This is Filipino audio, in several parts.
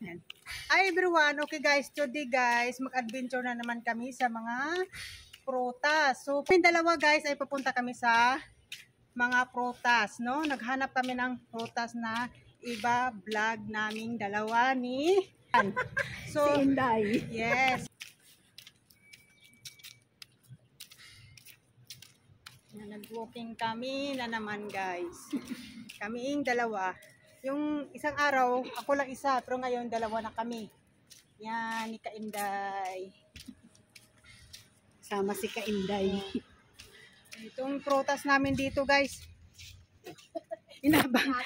Yan. Hi everyone, okay guys, today guys, mag-adventure na naman kami sa mga prutas. So, yung dalawa guys ay papunta kami sa mga prutas, no? Naghanap kami ng prutas na iba vlog naming dalawa ni So, si Inday. Yes. Nag-walking kami na naman guys. Kaming dalawa. Yung isang araw, ako lang isa, pero ngayon dalawa na kami. Yan, ni Kainday. Sama si Kainday. Itong prutas namin dito guys. Inabang.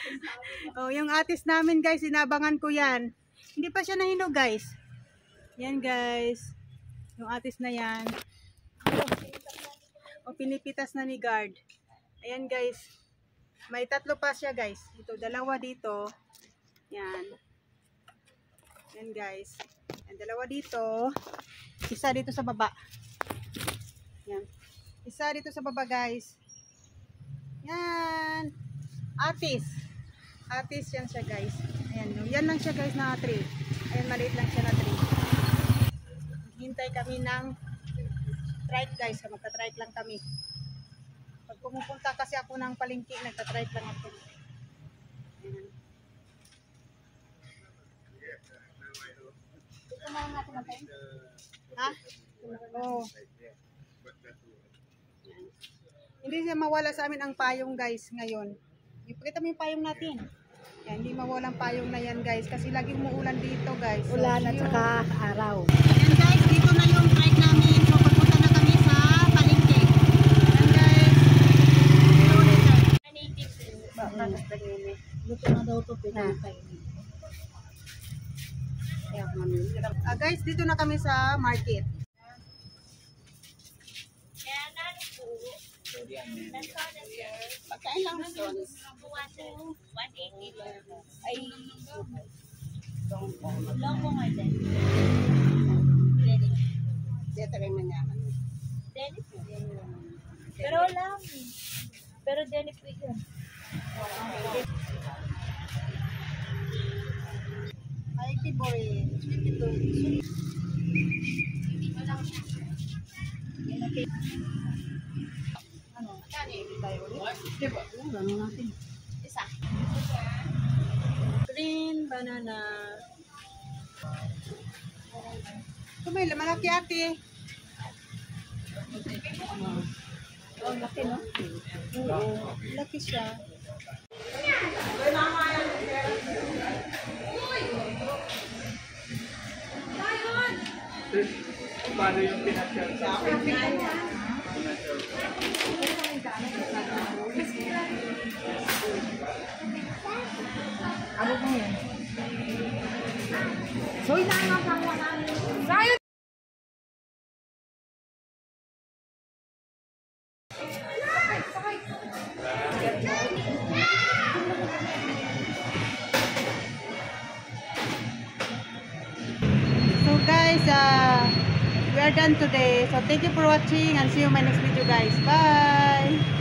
Oh, yung atis namin guys, inabangan ko yan. Hindi pa siya nahinog guys. Yan guys. Yung atis na yan. O pinipitas na ni guard. Ayan guys. May tatlo pa siya guys. Ito, dalawa dito. Yan. Yan guys. Yan, dalawa dito. Isa dito sa baba. Yan. Isa dito sa baba guys. Yan. Atis. Atis yan siya guys. Ayan. Yan lang siya guys na tree. Ayan, maliit lang siya na tree. Hintay kami ng trike guys, magta-trike lang kami. Pag pumupunta kasi ako ng palengke, nagta-trike lang ako. Ayan. Ha? Oo. Hindi siya mawala sa amin ang payong guys ngayon. Ipakita mo yung payong natin. Yan, hindi mawala ang payong na yan guys kasi lagi umuulan dito guys. So, Ulan at saka araw. Ayan guys, dito na yung trike namin. So papunta na kami sa palengke. Ayan guys. Luto na daw ito. Guys, dito na kami sa market. Pagkain lang ito. 180 ay long po nga din. Dito rin manyaman. Dennis po. Pero lang. Pero Dennis po yun. May favorite. Sweet ito. Ano? Tayo ulit. Diba? Gano'n natin. Isa. Green banana. Ito may malaki ate. Oh, laki no? Oo. Laki siya. Paano yung pinag-share sa akin? Ano po yan? So, inangat lang mo namin. Sayo! So guys, we are done today. So thank you for watching and see you in my next video guys. Bye!